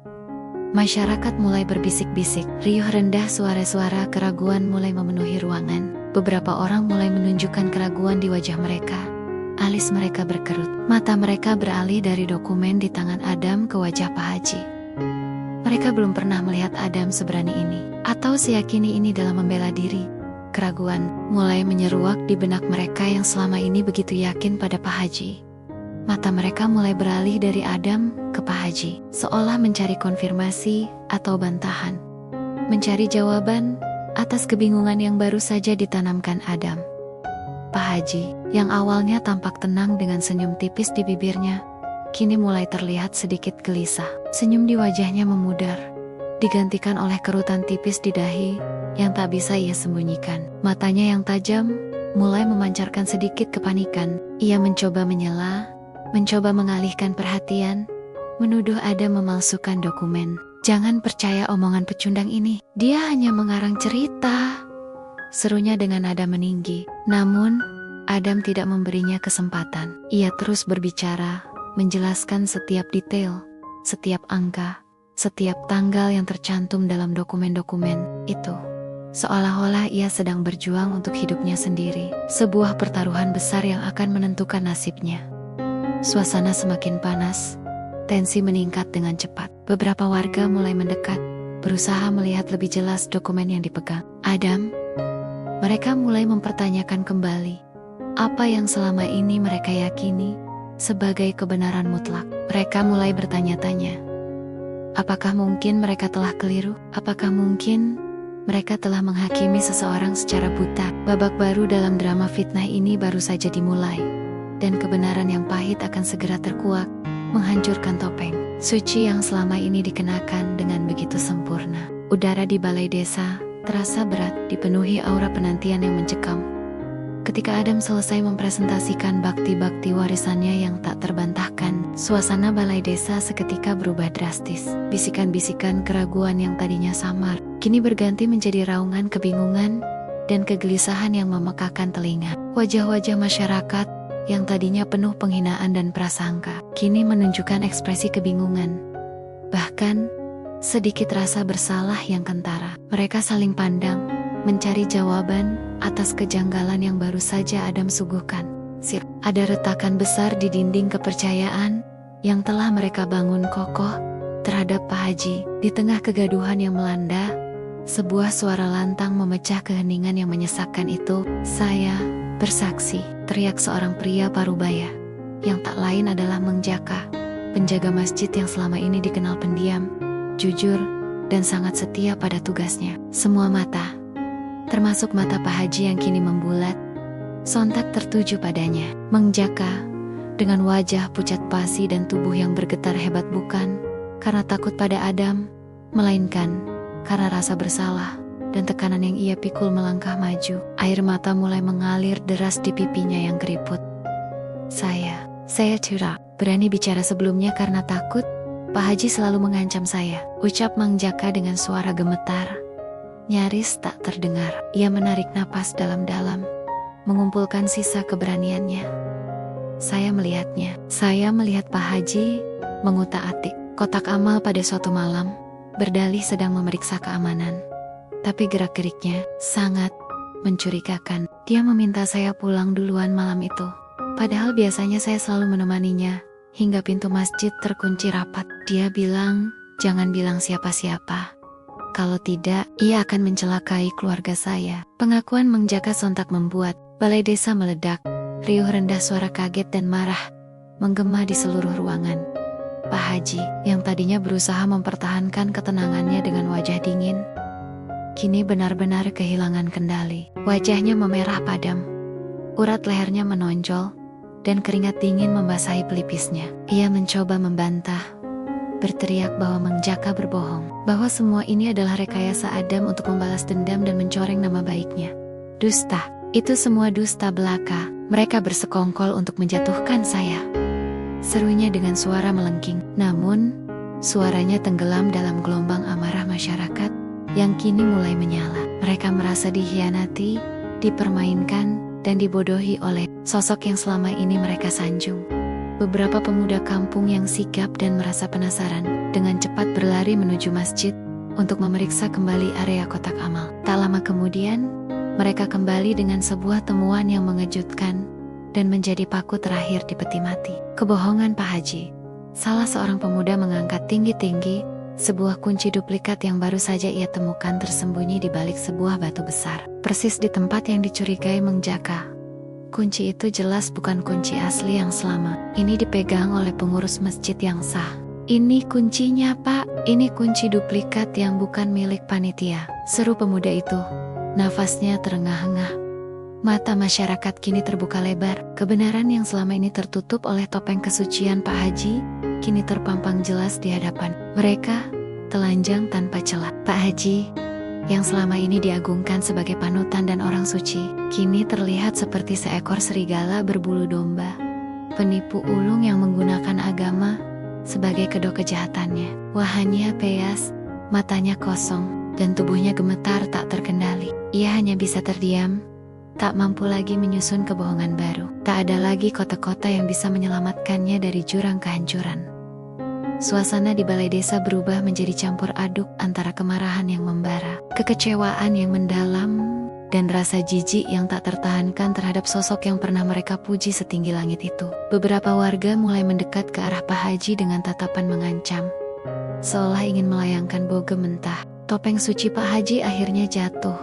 Speaker 1: Masyarakat mulai berbisik-bisik, riuh rendah suara-suara keraguan mulai memenuhi ruangan. Beberapa orang mulai menunjukkan keraguan di wajah mereka. Alis mereka berkerut, mata mereka beralih dari dokumen di tangan Adam ke wajah Pak Haji. Mereka belum pernah melihat Adam seberani ini, atau seyakini ini dalam membela diri. Keraguan mulai menyeruak di benak mereka yang selama ini begitu yakin pada Pak Haji. Mata mereka mulai beralih dari Adam ke Pak Haji, seolah mencari konfirmasi atau bantahan, mencari jawaban atas kebingungan yang baru saja ditanamkan Adam. Pak Haji, yang awalnya tampak tenang dengan senyum tipis di bibirnya, kini mulai terlihat sedikit gelisah. Senyum di wajahnya memudar, digantikan oleh kerutan tipis di dahi yang tak bisa ia sembunyikan. Matanya yang tajam mulai memancarkan sedikit kepanikan. Ia mencoba menyela, mencoba mengalihkan perhatian, menuduh Adam memalsukan dokumen. "Jangan percaya omongan pecundang ini. Dia hanya mengarang cerita," serunya dengan nada meninggi. Namun, Adam tidak memberinya kesempatan. Ia terus berbicara, menjelaskan setiap detail, setiap angka, setiap tanggal yang tercantum dalam dokumen-dokumen itu. Seolah-olah ia sedang berjuang untuk hidupnya sendiri, sebuah pertaruhan besar yang akan menentukan nasibnya. Suasana semakin panas, tensi meningkat dengan cepat. Beberapa warga mulai mendekat, berusaha melihat lebih jelas dokumen yang dipegang Adam. Mereka mulai mempertanyakan kembali apa yang selama ini mereka yakini sebagai kebenaran mutlak. Mereka mulai bertanya-tanya, apakah mungkin mereka telah keliru? Apakah mungkin mereka telah menghakimi seseorang secara buta? Babak baru dalam drama fitnah ini baru saja dimulai, dan kebenaran yang pahit akan segera terkuak, menghancurkan topeng suci yang selama ini dikenakan dengan begitu sempurna. Udara di balai desa terasa berat, dipenuhi aura penantian yang mencekam. Ketika Adam selesai mempresentasikan bakti-bakti warisannya yang tak terbantahkan, suasana balai desa seketika berubah drastis. Bisikan-bisikan keraguan yang tadinya samar, kini berganti menjadi raungan kebingungan dan kegelisahan yang memekakan telinga. Wajah-wajah masyarakat yang tadinya penuh penghinaan dan prasangka, kini menunjukkan ekspresi kebingungan. Bahkan, sedikit rasa bersalah yang kentara. Mereka saling pandang, mencari jawaban atas kejanggalan yang baru saja Adam suguhkan. Ada retakan besar di dinding kepercayaan yang telah mereka bangun kokoh terhadap Pak Haji. Di tengah kegaduhan yang melanda, sebuah suara lantang memecah keheningan yang menyesakkan itu. "Saya bersaksi," teriak seorang pria parubaya, yang tak lain adalah Meng Jaka, penjaga masjid yang selama ini dikenal pendiam, jujur, dan sangat setia pada tugasnya. Semua mata, termasuk mata Pak Haji yang kini membulat, sontak tertuju padanya. Meng Jaka, dengan wajah pucat pasi dan tubuh yang bergetar hebat, bukan karena takut pada Adam, melainkan karena rasa bersalah dan tekanan yang ia pikul melangkah maju. Air mata mulai mengalir deras di pipinya yang keriput. Saya tidak berani bicara sebelumnya karena takut Pak Haji selalu mengancam saya," ucap Meng Jaka dengan suara gemetar, nyaris tak terdengar. Ia menarik napas dalam-dalam, mengumpulkan sisa keberaniannya. Saya melihat Pak Haji mengutak-atik kotak amal pada suatu malam, berdalih sedang memeriksa keamanan. Tapi gerak-geriknya sangat mencurigakan. Dia meminta saya pulang duluan malam itu. Padahal biasanya saya selalu menemaninya hingga pintu masjid terkunci rapat. Dia bilang, "Jangan bilang siapa-siapa. Kalau tidak, ia akan mencelakai keluarga saya." Pengakuan Meng Jaka sontak membuat balai desa meledak. Riuh rendah suara kaget dan marah menggema di seluruh ruangan. Pak Haji, yang tadinya berusaha mempertahankan ketenangannya dengan wajah dingin, kini benar-benar kehilangan kendali. Wajahnya memerah padam, urat lehernya menonjol, dan keringat dingin membasahi pelipisnya. Ia mencoba membantah, berteriak bahwa Meng Jaka berbohong, bahwa semua ini adalah rekayasa Adam untuk membalas dendam dan mencoreng nama baiknya. Dusta, itu semua dusta belaka. Mereka bersekongkol untuk menjatuhkan saya, serunya dengan suara melengking. Namun, suaranya tenggelam dalam gelombang amarah masyarakat yang kini mulai menyala. Mereka merasa dikhianati, dipermainkan, dan dibodohi oleh sosok yang selama ini mereka sanjung. Beberapa pemuda kampung yang sigap dan merasa penasaran dengan cepat berlari menuju masjid untuk memeriksa kembali area kotak amal. Tak lama kemudian, mereka kembali dengan sebuah temuan yang mengejutkan dan menjadi paku terakhir di peti mati. Kebohongan Pak Haji. Salah seorang pemuda mengangkat tinggi-tinggi sebuah kunci duplikat yang baru saja ia temukan tersembunyi di balik sebuah batu besar, persis di tempat yang dicurigai Meng Jaka. Kunci itu jelas bukan kunci asli yang selama ini dipegang oleh pengurus masjid yang sah. "Ini kuncinya, Pak. Ini kunci duplikat yang bukan milik panitia," seru pemuda itu. Nafasnya terengah-engah. Mata masyarakat kini terbuka lebar. Kebenaran yang selama ini tertutup oleh topeng kesucian Pak Haji kini terpampang jelas di hadapan mereka, telanjang tanpa celah. Pak Haji, yang selama ini diagungkan sebagai panutan dan orang suci, kini terlihat seperti seekor serigala berbulu domba, penipu ulung yang menggunakan agama sebagai kedok kejahatannya. Wajahnya peyas, matanya kosong, dan tubuhnya gemetar tak terkendali. Ia hanya bisa terdiam, tak mampu lagi menyusun kebohongan baru. Tak ada lagi kota-kota yang bisa menyelamatkannya dari jurang kehancuran. Suasana di balai desa berubah menjadi campur aduk antara kemarahan yang membara, kekecewaan yang mendalam, dan rasa jijik yang tak tertahankan terhadap sosok yang pernah mereka puji setinggi langit itu. Beberapa warga mulai mendekat ke arah Pak Haji dengan tatapan mengancam, seolah ingin melayangkan bogem mentah. Topeng suci Pak Haji akhirnya jatuh,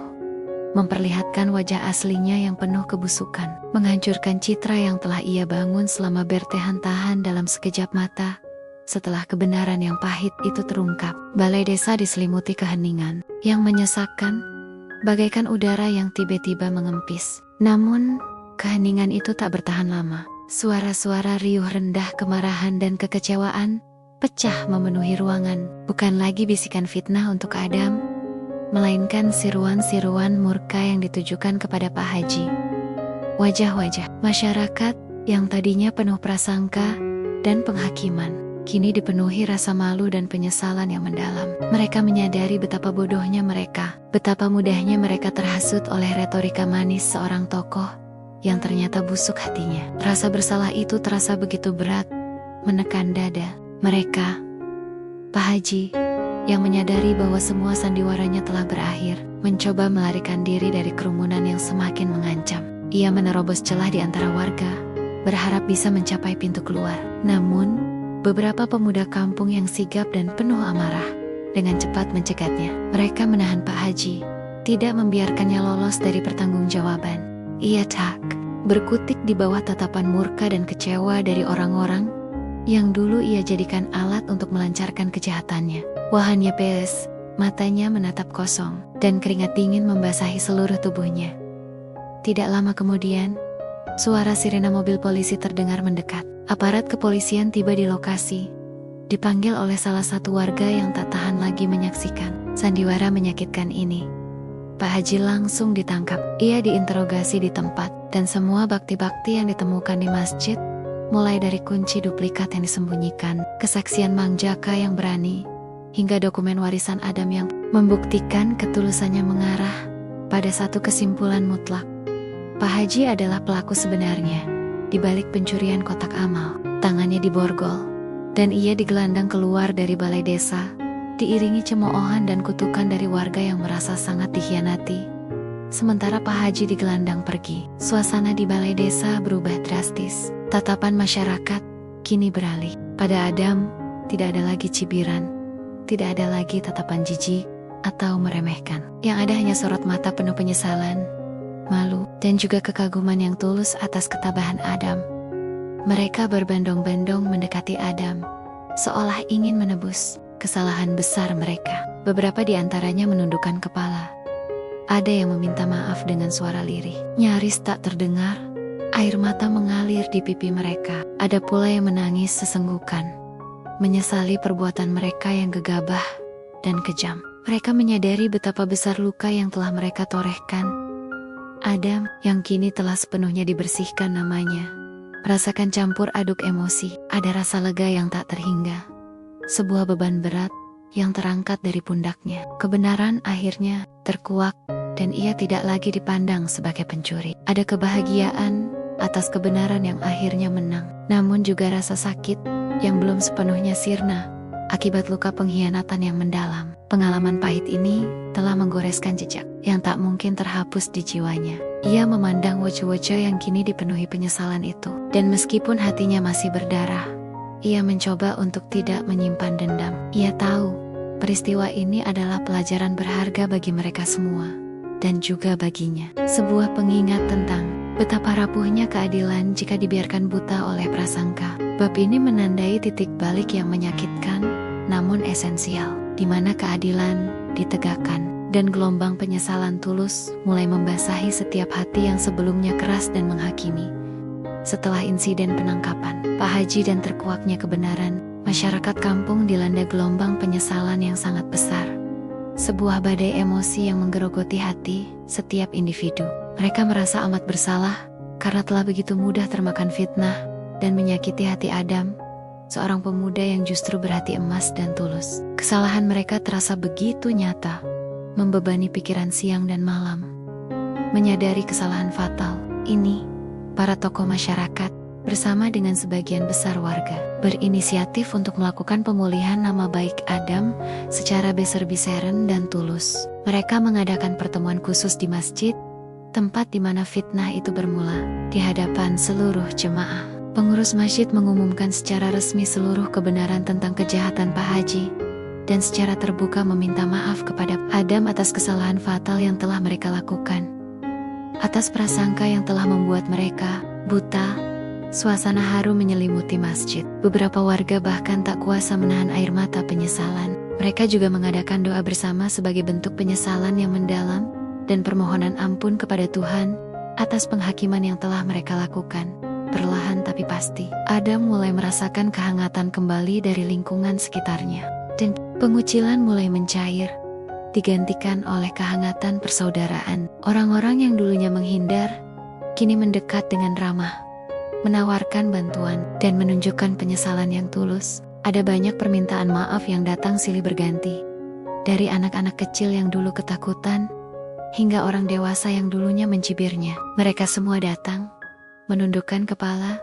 Speaker 1: memperlihatkan wajah aslinya yang penuh kebusukan, menghancurkan citra yang telah ia bangun selama bertahan-tahan dalam sekejap mata. Setelah kebenaran yang pahit itu terungkap, balai desa diselimuti keheningan yang menyesakkan, bagaikan udara yang tiba-tiba mengempis. Namun, keheningan itu tak bertahan lama. Suara-suara riuh rendah kemarahan dan kekecewaan pecah memenuhi ruangan. Bukan lagi bisikan fitnah untuk Adam, melainkan seruan-seruan murka yang ditujukan kepada Pak Haji. Wajah-wajah masyarakat yang tadinya penuh prasangka dan penghakiman, kini dipenuhi rasa malu dan penyesalan yang mendalam. Mereka menyadari betapa bodohnya mereka, betapa mudahnya mereka terhasut oleh retorika manis seorang tokoh yang ternyata busuk hatinya. Rasa bersalah itu terasa begitu berat, menekan dada mereka. Pak Haji, yang menyadari bahwa semua sandiwaranya telah berakhir, mencoba melarikan diri dari kerumunan yang semakin mengancam. Ia menerobos celah di antara warga, berharap bisa mencapai pintu keluar. Namun, beberapa pemuda kampung yang sigap dan penuh amarah dengan cepat mencegatnya. Mereka menahan Pak Haji, tidak membiarkannya lolos dari pertanggungjawaban. Ia tak berkutik di bawah tatapan murka dan kecewa dari orang-orang yang dulu ia jadikan alat untuk melancarkan kejahatannya. Wahannya peles, matanya menatap kosong, dan keringat dingin membasahi seluruh tubuhnya. Tidak lama kemudian, suara sirena mobil polisi terdengar mendekat. Aparat kepolisian tiba di lokasi, dipanggil oleh salah satu warga yang tak tahan lagi menyaksikan sandiwara menyakitkan ini. Pak Haji langsung ditangkap. Ia diinterogasi di tempat, dan semua bakti-bakti yang ditemukan di masjid, mulai dari kunci duplikat yang disembunyikan, kesaksian Mang Jaka yang berani, hingga dokumen warisan Adam yang membuktikan ketulusannya mengarah pada satu kesimpulan mutlak. Pak Haji adalah pelaku sebenarnya di balik pencurian kotak amal. Tangannya diborgol, dan ia digelandang keluar dari balai desa, diiringi cemoohan dan kutukan dari warga yang merasa sangat dikhianati. Sementara Pak Haji digelandang pergi, suasana di balai desa berubah drastis. Tatapan masyarakat kini beralih. Pada Adam, tidak ada lagi cibiran, tidak ada lagi tatapan jijik atau meremehkan. Yang ada hanya sorot mata penuh penyesalan, malu, dan juga kekaguman yang tulus atas ketabahan Adam. Mereka berbondong-bondong mendekati Adam, seolah ingin menebus kesalahan besar mereka. Beberapa di antaranya menundukkan kepala. Ada yang meminta maaf dengan suara lirih, nyaris tak terdengar. Air mata mengalir di pipi mereka. Ada pula yang menangis sesenggukan, menyesali perbuatan mereka yang gegabah dan kejam. Mereka menyadari betapa besar luka yang telah mereka torehkan. Adam, yang kini telah sepenuhnya dibersihkan namanya, merasakan campur aduk emosi. Ada rasa lega yang tak terhingga, sebuah beban berat yang terangkat dari pundaknya. Kebenaran akhirnya terkuak, dan ia tidak lagi dipandang sebagai pencuri. Ada kebahagiaan atas kebenaran yang akhirnya menang, namun juga rasa sakit yang belum sepenuhnya sirna akibat luka pengkhianatan yang mendalam. Pengalaman pahit ini telah menggoreskan jejak yang tak mungkin terhapus di jiwanya. Ia memandang wajah-wajah yang kini dipenuhi penyesalan itu, dan meskipun hatinya masih berdarah, ia mencoba untuk tidak menyimpan dendam. Ia tahu peristiwa ini adalah pelajaran berharga bagi mereka semua, dan juga baginya. Sebuah pengingat tentang betapa rapuhnya keadilan jika dibiarkan buta oleh prasangka. Bab ini menandai titik balik yang menyakitkan, namun esensial, di mana keadilan ditegakkan, dan gelombang penyesalan tulus mulai membasahi setiap hati yang sebelumnya keras dan menghakimi. Setelah insiden penangkapan Pak Haji dan terkuaknya kebenaran, masyarakat kampung dilanda gelombang penyesalan yang sangat besar. Sebuah badai emosi yang menggerogoti hati setiap individu. Mereka merasa amat bersalah karena telah begitu mudah termakan fitnah dan menyakiti hati Adam, seorang pemuda yang justru berhati emas dan tulus. Kesalahan mereka terasa begitu nyata, membebani pikiran siang dan malam. Menyadari kesalahan fatal ini, para tokoh masyarakat bersama dengan sebagian besar warga berinisiatif untuk melakukan pemulihan nama baik Adam secara beser-beseren dan tulus. Mereka mengadakan pertemuan khusus di masjid, tempat di mana fitnah itu bermula. Di hadapan seluruh jemaah, pengurus masjid mengumumkan secara resmi seluruh kebenaran tentang kejahatan Pak Haji, dan secara terbuka meminta maaf kepada Adam atas kesalahan fatal yang telah mereka lakukan, atas prasangka yang telah membuat mereka buta. Suasana haru menyelimuti masjid. Beberapa warga bahkan tak kuasa menahan air mata penyesalan. Mereka juga mengadakan doa bersama sebagai bentuk penyesalan yang mendalam dan permohonan ampun kepada Tuhan atas penghakiman yang telah mereka lakukan. Perlahan tapi pasti, Adam mulai merasakan kehangatan kembali dari lingkungan sekitarnya, dan pengucilan mulai mencair, digantikan oleh kehangatan persaudaraan. Orang-orang yang dulunya menghindar, kini mendekat dengan ramah, menawarkan bantuan, dan menunjukkan penyesalan yang tulus. Ada banyak permintaan maaf yang datang silih berganti, dari anak-anak kecil yang dulu ketakutan, hingga orang dewasa yang dulunya mencibirnya. Mereka semua datang, menundukkan kepala,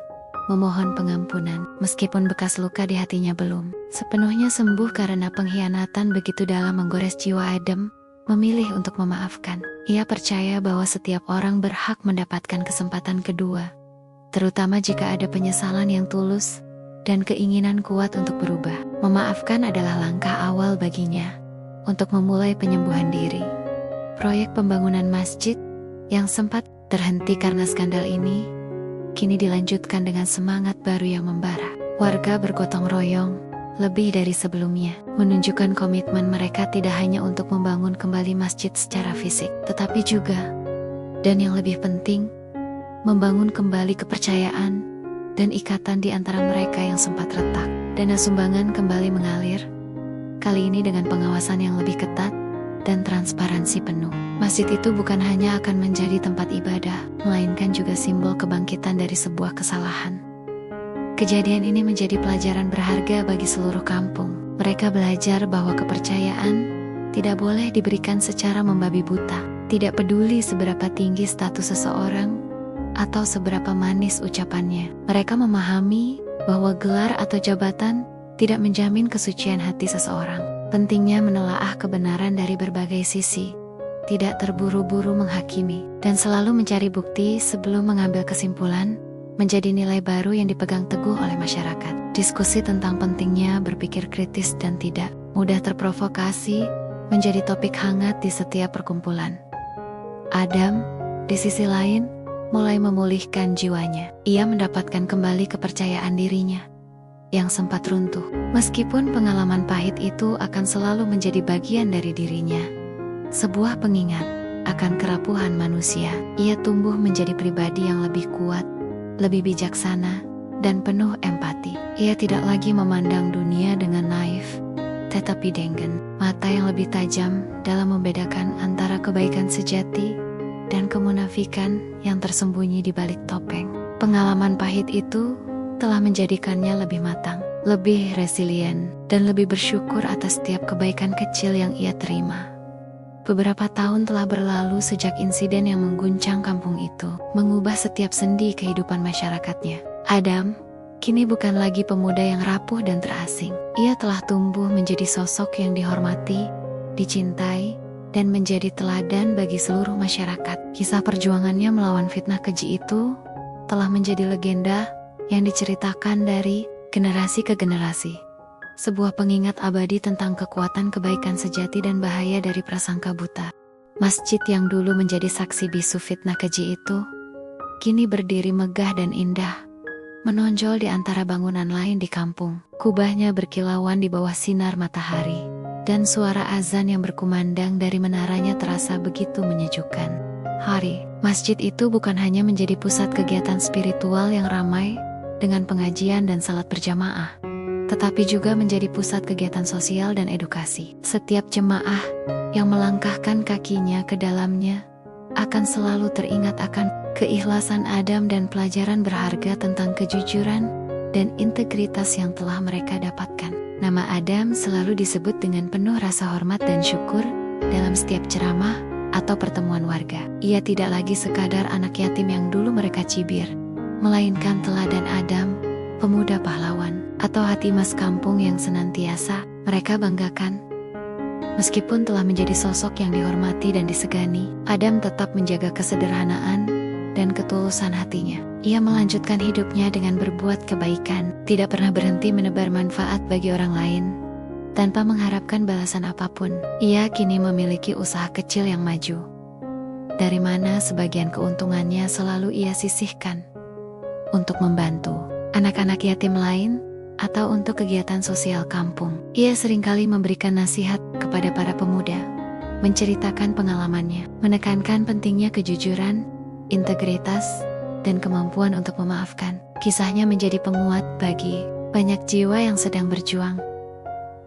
Speaker 1: memohon pengampunan, meskipun bekas luka di hatinya belum sepenuhnya sembuh karena pengkhianatan begitu dalam menggores jiwa Adam, memilih untuk memaafkan. Ia percaya bahwa setiap orang berhak mendapatkan kesempatan kedua, terutama jika ada penyesalan yang tulus dan keinginan kuat untuk berubah. Memaafkan adalah langkah awal baginya untuk memulai penyembuhan diri. Proyek pembangunan masjid yang sempat terhenti karena skandal ini kini dilanjutkan dengan semangat baru yang membara. Warga bergotong royong lebih dari sebelumnya, menunjukkan komitmen mereka tidak hanya untuk membangun kembali masjid secara fisik, tetapi juga, dan yang lebih penting, membangun kembali kepercayaan dan ikatan di antara mereka yang sempat retak. Dana sumbangan kembali mengalir, kali ini dengan pengawasan yang lebih ketat dan transparansi penuh. Masjid itu bukan hanya akan menjadi tempat ibadah, melainkan juga simbol kebangkitan dari sebuah kesalahan. Kejadian ini menjadi pelajaran berharga bagi seluruh kampung. Mereka belajar bahwa kepercayaan tidak boleh diberikan secara membabi buta. Tidak peduli seberapa tinggi status seseorang atau seberapa manis ucapannya. Mereka memahami bahwa gelar atau jabatan tidak menjamin kesucian hati seseorang. Pentingnya menelaah kebenaran dari berbagai sisi, tidak terburu-buru menghakimi, dan selalu mencari bukti sebelum mengambil kesimpulan, menjadi nilai baru yang dipegang teguh oleh masyarakat. Diskusi tentang pentingnya berpikir kritis dan tidak mudah terprovokasi menjadi topik hangat di setiap perkumpulan. Adam, di sisi lain, mulai memulihkan jiwanya. Ia mendapatkan kembali kepercayaan dirinya yang sempat runtuh. Meskipun pengalaman pahit itu akan selalu menjadi bagian dari dirinya, sebuah pengingat akan kerapuhan manusia. Ia tumbuh menjadi pribadi yang lebih kuat, lebih bijaksana, dan penuh empati. Ia tidak lagi memandang dunia dengan naif, tetapi dengan mata yang lebih tajam dalam membedakan antara kebaikan sejati dan kemunafikan yang tersembunyi di balik topeng. Pengalaman pahit itu telah menjadikannya lebih matang, lebih resilien, dan lebih bersyukur atas setiap kebaikan kecil yang ia terima. Beberapa tahun telah berlalu sejak insiden yang mengguncang kampung itu mengubah setiap sendi kehidupan masyarakatnya. Adam kini bukan lagi pemuda yang rapuh dan terasing. Ia telah tumbuh menjadi sosok yang dihormati, dicintai, dan menjadi teladan bagi seluruh masyarakat. Kisah perjuangannya melawan fitnah keji itu telah menjadi legenda yang diceritakan dari generasi ke generasi. Sebuah pengingat abadi tentang kekuatan kebaikan sejati dan bahaya dari prasangka buta. Masjid yang dulu menjadi saksi bisu fitnah keji itu kini berdiri megah dan indah, menonjol di antara bangunan lain di kampung. Kubahnya berkilauan di bawah sinar matahari, dan suara azan yang berkumandang dari menaranya terasa begitu menyejukkan. Masjid itu bukan hanya menjadi pusat kegiatan spiritual yang ramai dengan pengajian dan salat berjamaah, tetapi juga menjadi pusat kegiatan sosial dan edukasi. Setiap jemaah yang melangkahkan kakinya ke dalamnya akan selalu teringat akan keikhlasan Adam dan pelajaran berharga tentang kejujuran dan integritas yang telah mereka dapatkan. Nama Adam selalu disebut dengan penuh rasa hormat dan syukur dalam setiap ceramah atau pertemuan warga. Ia tidak lagi sekadar anak yatim yang dulu mereka cibir, melainkan teladan Adam, pemuda pahlawan, atau hati mas kampung yang senantiasa mereka banggakan. Meskipun telah menjadi sosok yang dihormati dan disegani, Adam tetap menjaga kesederhanaan dan ketulusan hatinya. Ia melanjutkan hidupnya dengan berbuat kebaikan, tidak pernah berhenti menebar manfaat bagi orang lain, tanpa mengharapkan balasan apapun. Ia kini memiliki usaha kecil yang maju, dari mana sebagian keuntungannya selalu ia sisihkan untuk membantu anak-anak yatim lain atau untuk kegiatan sosial kampung. Ia seringkali memberikan nasihat kepada para pemuda, menceritakan pengalamannya, menekankan pentingnya kejujuran, integritas, dan kemampuan untuk memaafkan. Kisahnya menjadi penguat bagi banyak jiwa yang sedang berjuang.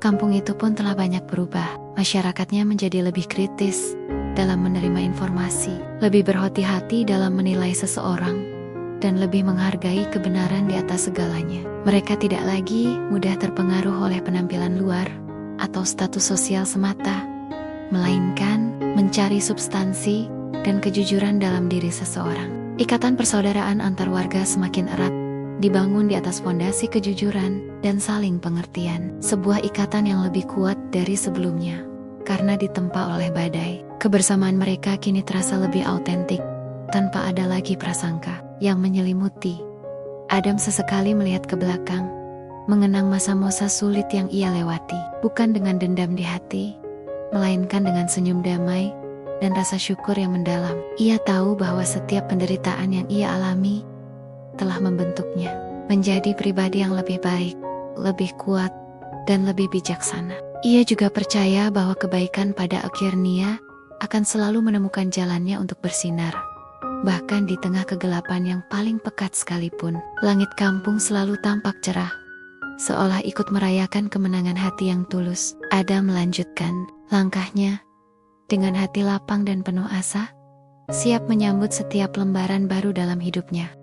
Speaker 1: Kampung itu pun telah banyak berubah. Masyarakatnya menjadi lebih kritis dalam menerima informasi, lebih berhati-hati dalam menilai seseorang, dan lebih menghargai kebenaran di atas segalanya. Mereka tidak lagi mudah terpengaruh oleh penampilan luar atau status sosial semata, melainkan mencari substansi dan kejujuran dalam diri seseorang. Ikatan persaudaraan antar warga semakin erat, dibangun di atas fondasi kejujuran dan saling pengertian. Sebuah ikatan yang lebih kuat dari sebelumnya. Karena ditempa oleh badai, kebersamaan mereka kini terasa lebih autentik, tanpa ada lagi prasangka yang menyelimuti. Adam sesekali melihat ke belakang, mengenang masa-masa sulit yang ia lewati, bukan dengan dendam di hati, melainkan dengan senyum damai dan rasa syukur yang mendalam. Ia tahu bahwa setiap penderitaan yang ia alami telah membentuknya menjadi pribadi yang lebih baik, lebih kuat, dan lebih bijaksana. Ia juga percaya bahwa kebaikan pada akhirnya akan selalu menemukan jalannya untuk bersinar. Bahkan di tengah kegelapan yang paling pekat sekalipun, langit kampung selalu tampak cerah, seolah ikut merayakan kemenangan hati yang tulus. Adam melanjutkan langkahnya dengan hati lapang dan penuh asa, siap menyambut setiap lembaran baru dalam hidupnya.